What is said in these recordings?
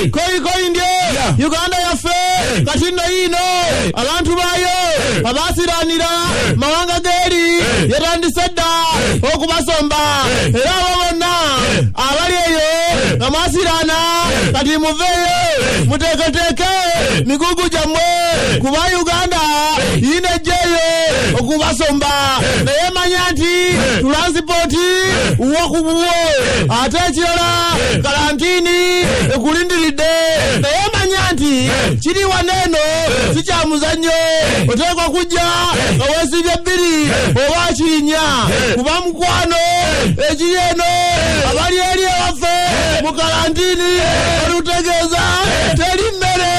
koi ndye Uganda yafe katino ino abantu bayo abasiranira mawanga geri yatandisedda okubasomba era babona abali eyo amasirana kati muveyo muteketeke migugu jamwe kuba Uganda ine jeyo okubasomba naye manya nti transport uwakubuwo ate ekirala karantini ekulindiridde naye manya nti kiri waneno sikyamuzannyo oteekwa kujja nga weesibye bbiri oba kirinya kuba mukwano ekiri eno abali eri ewaffe mu karantini olutegeeza teri mmere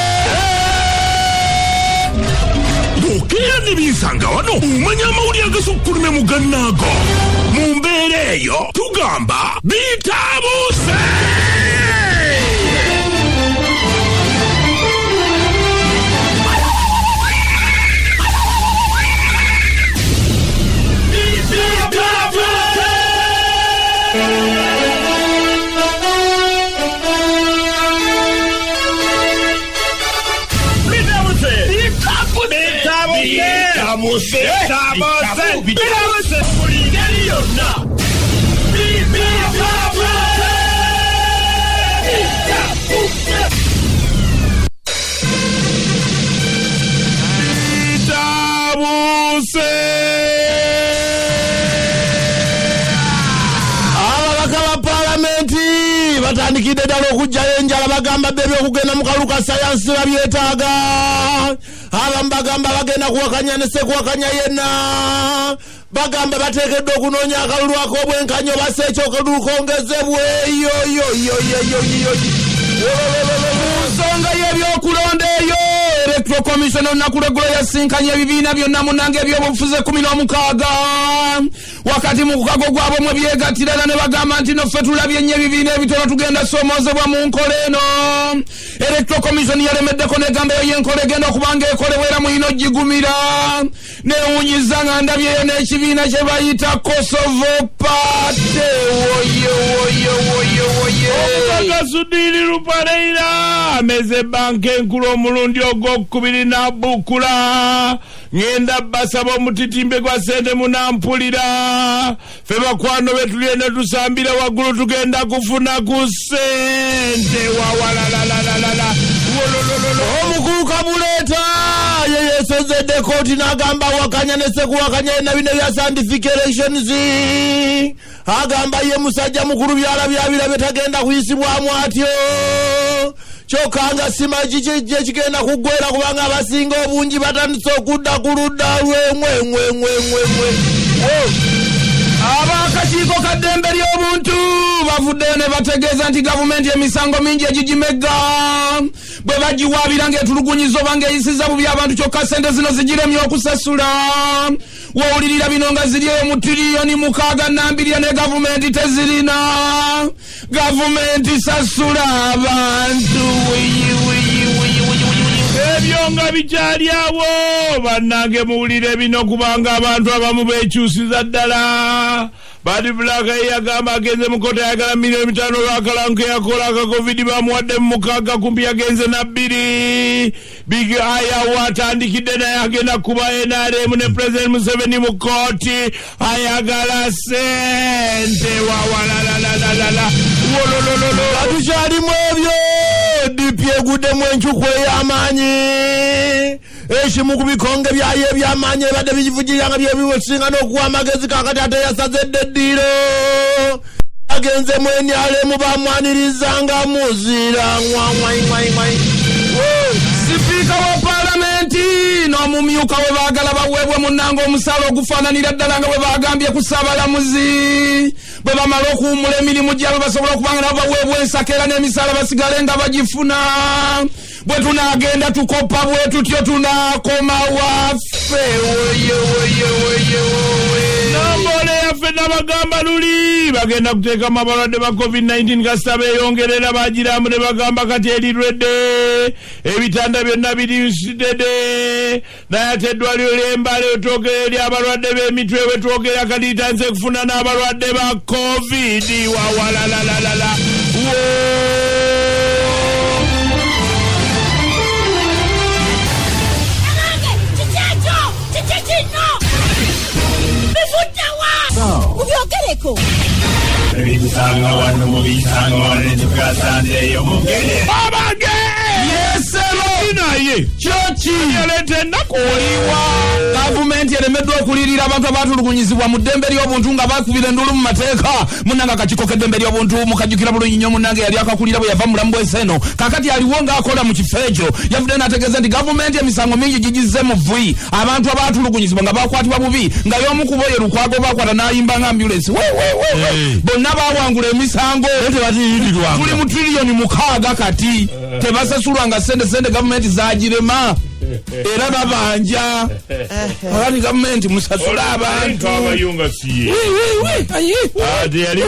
okera nebisanga wano umanya amawulire agasukkulumye mu gannaago mu mbeera eyo tugamba bitabuuse batandikidde ddala okujjayo enjala bagamba bebe okugenda mu kaluka sayansi babyetaaga abamu bagamba bagenda kuwakanya ne sekuwakanya yenna bagamba bateekeddwa okunoonya akalulu ak'obwenkanyo basa ekyokongezebweyo nsonga y'ebyokulonda eyo Electoral Commission olunaku lw'eggulo yasinkanye ebibiina byonna munnange ebyobufuzi 16 wakati mu kukago gwabwe mwe byegattirana ne bagamba nti noffe tulabye nnyo ebibiina ebitono tugenda somoozebwa mu nkola eno. Electoral Commission yalemeddeko negamba eyo y'enkola egenda okubanga ekolebwa era muyina ogigumira newunyiza nga ndabyeyo n'ekibiina kye bayita Kosovo Party Kasudiri Lupareira ameze banka enkulu omulundi ogwokubiri n'abukula ngenda basaba omutitimbe gwa sente munampulira fe bakwano betulye ne tusambira waggulu tugenda kufuna ku sente wawalalalala omukulu Kabuleta yeyesozedde kooti n'agamba wakanya ne sekuwakanya yenna bino bya scientific elections agamba ye musajja mukulu byala byabira betagenda kuyisibwamu atyo kyokanga sima kikijje kigenda kuggwera kubanga abasinga obungi batandise okudda ku ludda lwemwe abakakiiko ka ddembe ly'obuntu bavuddeyo ne bategeeza nti gavumenti emisango mingi egigimegga bwe bagiwaabira ng'etulugunyiza oba ng'eyisiza bubi abantu kyokka sente zino zigiremye okusasula wowulirira bino nga ziri eyo mu tiriyoni 6.2 ne gavumenti tezirina gavumenti sasula abantu ebyo nga bikyali awo bannange muwulire bino kubanga abantu abamu beekyusiza ddala Badi Blaka yagamba agenze mu kota yagala milioni 5 lwakalanke yakola aka covid bamuwadde mu mukaga kumpi yagenze na 2 big aya watandikidde naye agenda kuba NRM ne President Museveni mu koti ayagala sente wawalalalala wololololo atukyali mu ebyo DP eguddemu enkyuku ey'amaanyi ekimu ku bikonge byayo eby'amaanyi ebadde bigivugiranga byebiwesinga n'okuwa amagezi kakati ate yasazedde eddiiro yagenze mu NRM bamwanirizanga muzira sipiika wa palamenti n'omumyuka we baagala baweebwe munnanga omusaala ogufaananira ddala nga bwe bagambye ku Ssaabalamuzi bwe bamala okuwummula emirimu gyabwe basobola okubanga nabo baweebwa ensakeera n'emisaala basigale nga bagifuna bwe tunaagenda tukoppa bwe tutyo tunaakoma waffe nambole yaffe nabagamba luli bagenda kuteekamu abalwadde ba covid-19 kasita beeyongerera bagiramu ne bagamba kati erirwedde ebitanda byonna birisidede naye ate eddwaliro ly'Embale otwogera eri abalwadde b'emitwe bwe twogera kati tanze kufuna n'abalwadde ba covid wawalalalala Abage yesero naye chochi yaleta ennaku oliwa gavumenti eremeddwa okulirira abantu abatulugunyizibwa mu ddembe ly'obuntu nga bakubira endulu mu mateeka munnanga akakiko k'eddembe ly'obuntu mukajjukira bulungi nnyo munnanga yali akakulira bwe yava mulamu bwese eno kakati aliwo ng'akola mu kifo ekyo yavudde n'ategeeza nti gavumenti emisango mingi gigizze mu vvi abantu abatulugunyizibwa nga bakwatibwa bubi nga y'omu ku bo ye Lukwago bakwata n'ayimba nga ambulensi bonna bawangula emisango tuli mu triliyoni 6 kati tebasasulwanga sente gavumenti zagirema era babanja abali gavumenti musasula abantu abayunga siye yali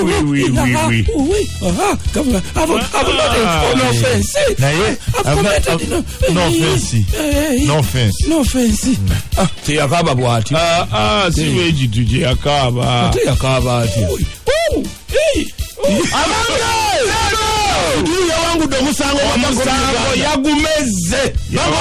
no offense teyakaba bwati si ekitu kyeyakaba teyakaba ati yawangudde omusango yagumeze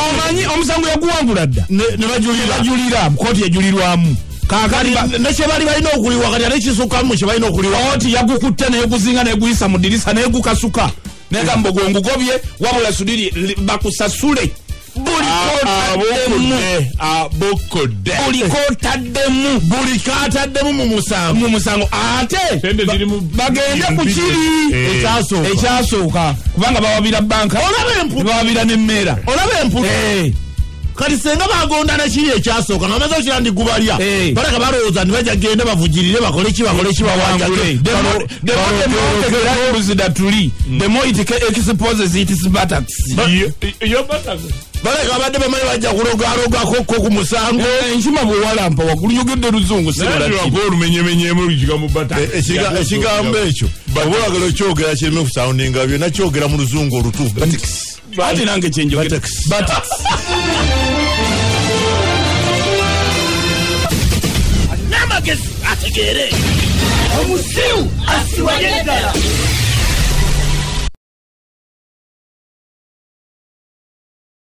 omanyi omusango yaguwangula dda ne bajulira kooti yajulirwamu kakati nekye bali balina okuliwa kati ate kisukkamu kye balina okuliwa kooti yagukutte neguzinga neguyisa mu ddirisa negukasuka negamba gwongugobye wabula sudiri bakusasule buli kataddemu mu musango ate bagende ku kiri ekyasooka kubanga bawabira banka bawabira nemmeera olaba emputa kati senga bagondana kiri ekyasooka nga bamaze okira ndi gubalya baleka balowooza nibajja gende bavugirire bakole ki bawangule the more it exposes its buttocks baleka abadde bamanyi bajja kulogaalogako ku musango enkima bwewalampa waggulu yogedde luzungu olumenyemenyemu lukiga mu ekigambo ekyo obulagala okyogera kireme kusawundinga byonna kyogera mu luzungu olutuufu ati nange kyenjogera n'amagezi ategeere omusiru asiwanye ddala